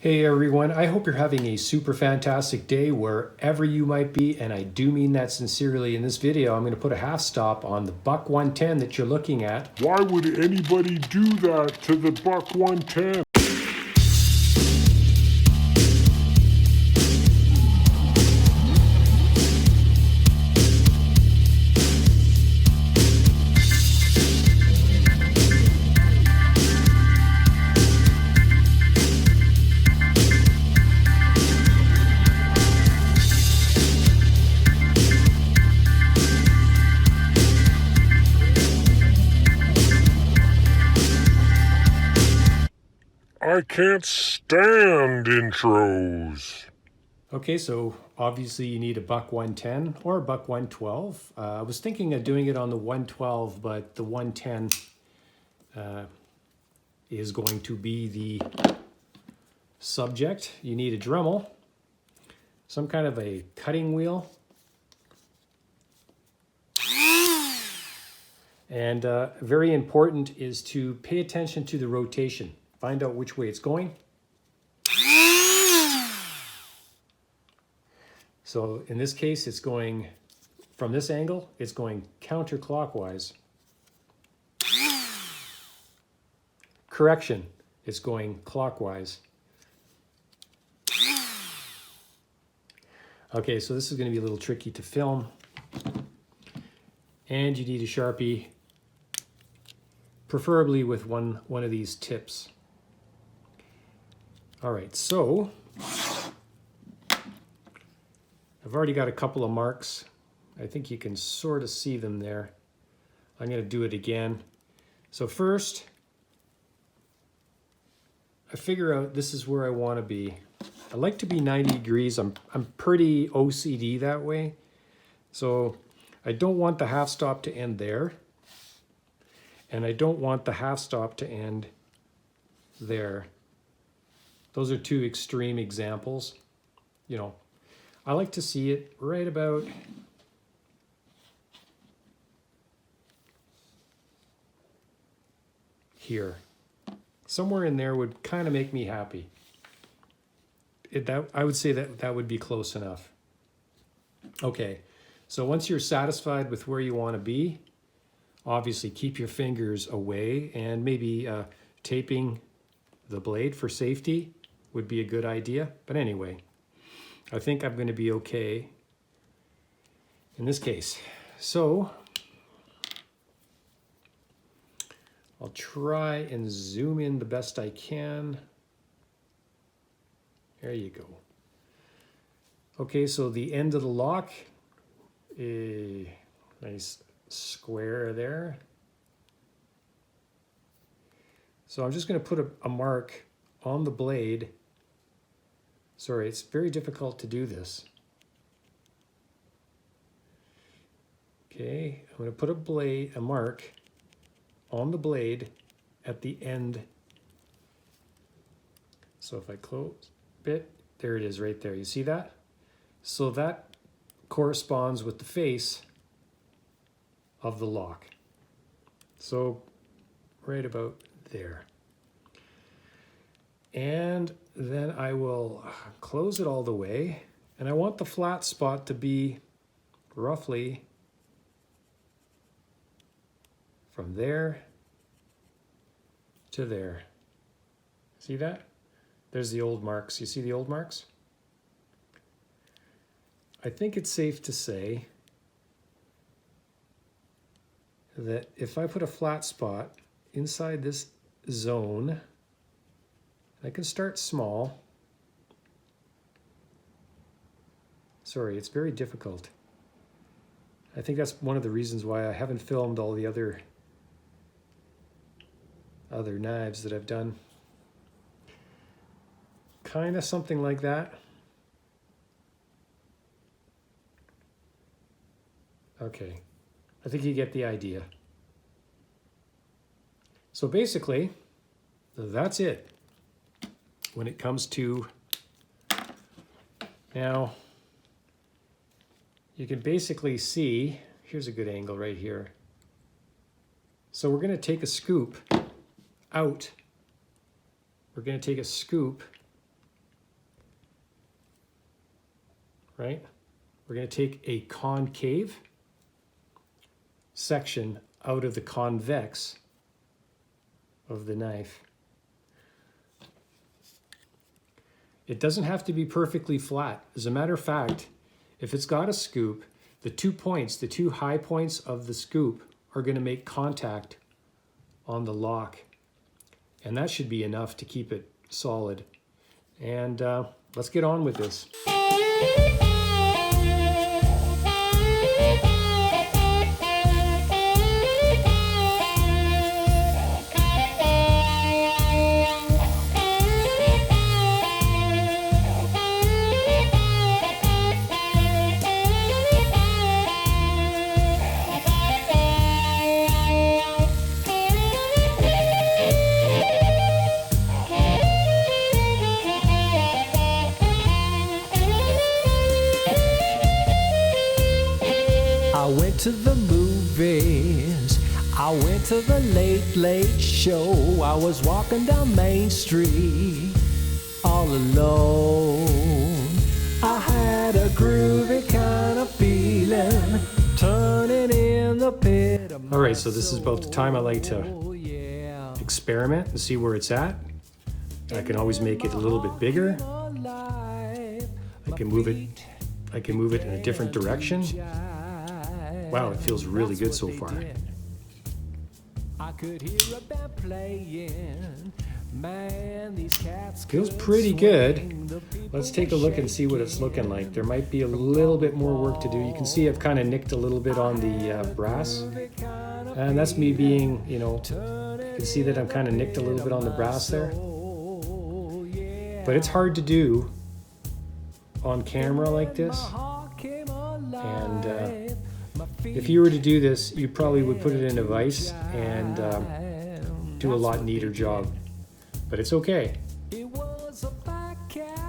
Hey everyone, I hope you're having a super fantastic day wherever you might be, and I do mean that sincerely. In this video, I'm going to put a half stop on the buck 110 that you're looking at. Why would anybody do that to the buck 110? I can't stand intros. Okay, so obviously you need a buck 110 or a buck 112. I was thinking of doing it on the 112, but the 110 is going to be the subject. You need a Dremel, some kind of a cutting wheel, and very important is to pay attention to the rotation. Find out which way it's going. So in this case, it's going from this angle, it's going counterclockwise. Correction, it's going clockwise. Okay, so this is going to be a little tricky to film. And you need a Sharpie, preferably with one of these tips. All right, so I've already got a couple of marks. I think you can sort of see them there. I'm going to do it again. So first, I figure out this is where I want to be. I like to be 90 degrees. I'm pretty OCD that way. So I don't want the half stop to end there. And I don't want the half stop to end there. Those are two extreme examples. You know, I like to see it right about here. Somewhere in there would kind of make me happy. I would say that would be close enough. Okay, so once you're satisfied with where you want to be, obviously keep your fingers away, and maybe taping the blade for safety would be a good idea. But anyway, I think I'm going to be okay in this case. So I'll try and zoom in the best I can. There you go. Okay, so the end of the lock, a nice square there. So I'm just going to put a mark on the blade. Sorry, it's very difficult to do this. Okay, I'm going to put a mark on the blade at the end. So if I close it, there it is right there. You see that? So that corresponds with the face of the lock. So right about there. And then I will close it all the way. And I want the flat spot to be roughly from there to there. See that? There's the old marks. You see the old marks? I think it's safe to say that if I put a flat spot inside this zone, I can start small. Sorry, it's very difficult. I think that's one of the reasons why I haven't filmed all the other knives that I've done. Kind of something like that. Okay, I think you get the idea. So basically, that's it when it comes to, now you can basically see, here's a good angle right here. So we're going to take a scoop out. We're going to take a scoop right? We're going to take a concave section out of the convex of the knife. It doesn't have to be perfectly flat. As a matter of fact, if it's got a scoop, the 2 points, the 2 high points of the scoop are going to make contact on the lock. And that should be enough to keep it solid. And let's get on with this. I went to the movies, I went to the Late Late Show. I was walking down Main Street all alone. I had a groovy kind of feeling, turning in the pit of my All right, so this is about the time I like to soul, yeah. experiment and see where it's at. I can always make it a little bit bigger. I can move it in a different direction. Wow, it feels really good so far. I could hear a band playing. Man, these cats Feels could pretty good. swing. The people Let's take a were look and see what it's looking like. There might be a little bit more work to do. You can see I've kind of nicked a little bit on the brass. And that's me being, you know, you can see that I'm kind of nicked a little bit on the brass there. But it's hard to do on camera like this. And if you were to do this, you probably would put it in a vise and do a lot neater job. But it's okay.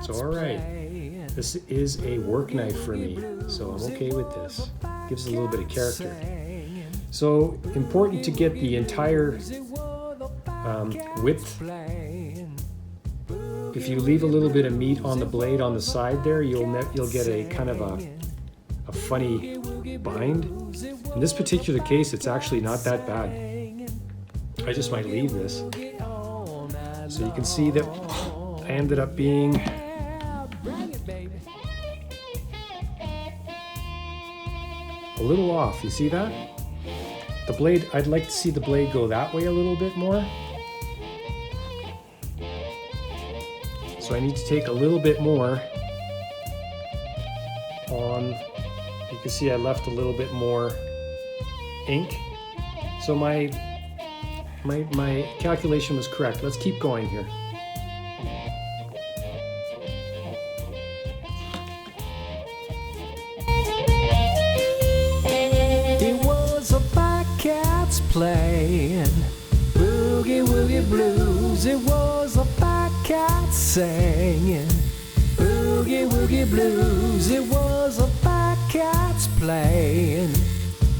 So all right, this is a work knife for me, so I'm okay with this. Gives a little bit of character. So important to get the entire width. If you leave a little bit of meat on the blade on the side there, you'll get a kind of a funny bind. In this particular case, it's actually not that bad. I just might leave this. So you can see that I ended up being a little off. You see that? The blade, I'd like to see the blade go that way a little bit more. So I need to take a little bit more on, you can see I left a little bit more ink. So my calculation was correct. Let's keep going here. It was a five cats playing boogie woogie blues. It was a five cats singing boogie woogie blues. It was a five cats playing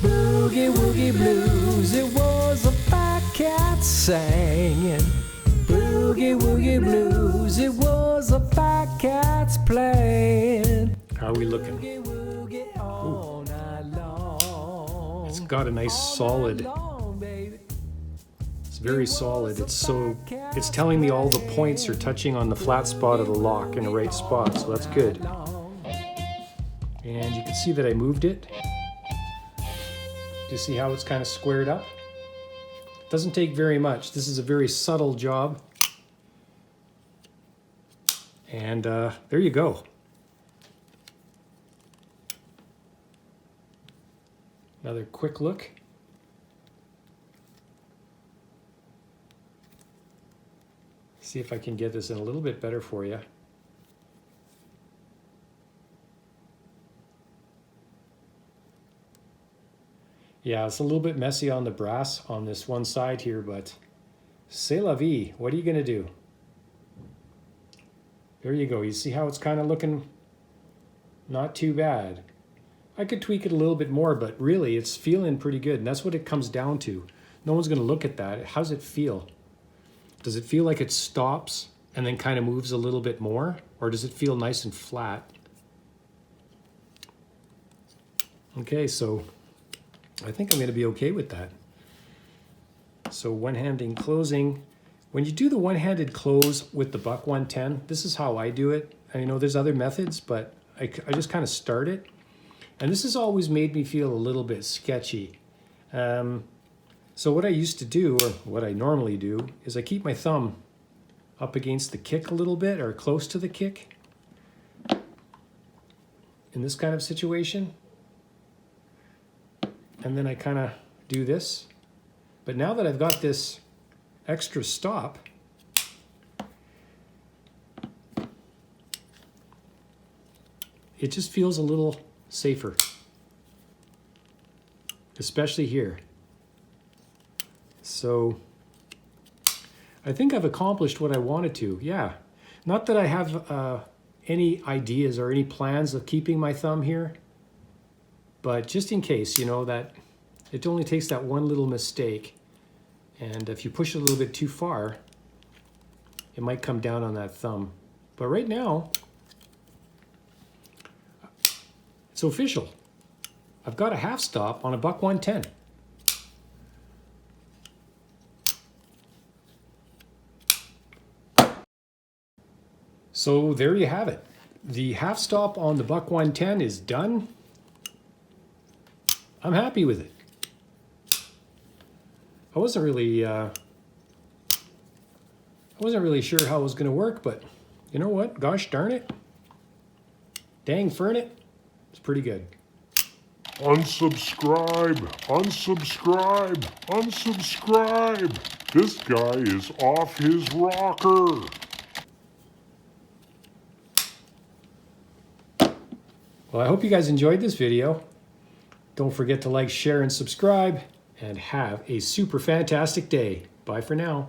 boogie woogie blues. It was a five cats singing boogie woogie blues. It was a five cats playing. How are we looking? Boogie woogie all night long. It's got a nice solid, Long, baby. it's very solid. It's telling me all the points are touching on the flat spot of the lock in the right spot, so that's good. And you can see that I moved it. Do you see how it's kind of squared up? Doesn't take very much. This is a very subtle job. And there you go. Another quick look. See if I can get this in a little bit better for you. Yeah, it's a little bit messy on the brass on this one side here, but c'est la vie. What are you gonna do? There you go. You see how it's kind of looking not too bad. I could tweak it a little bit more, but really it's feeling pretty good. And that's what it comes down to. No one's gonna look at that. How does it feel? Does it feel like it stops and then kind of moves a little bit more? Or does it feel nice and flat? Okay, so I think I'm going to be okay with that. So one-handed closing. When you do the one-handed close with the Buck 110, this is how I do it. I know there's other methods, but I just kind of start it. And this has always made me feel a little bit sketchy. So what I used to do, or what I normally do, is I keep my thumb up against the kick a little bit, or close to the kick. In this kind of situation. And then I kind of do this. But now that I've got this extra stop, it just feels a little safer, especially here. So I think I've accomplished what I wanted to. Yeah, not that I have any ideas or any plans of keeping my thumb here, but just in case, you know, that it only takes that one little mistake, and if you push it a little bit too far, it might come down on that thumb. But right now, it's official. I've got a half stop on a Buck 110. So there you have it. The half stop on the Buck 110 is done. I'm happy with it. I wasn't really sure how it was going to work, but you know what? Gosh darn it. Dang fern it. It's pretty good. Unsubscribe, unsubscribe, unsubscribe. This guy is off his rocker. Well, I hope you guys enjoyed this video. Don't forget to like, share, and subscribe, and have a super fantastic day. Bye for now.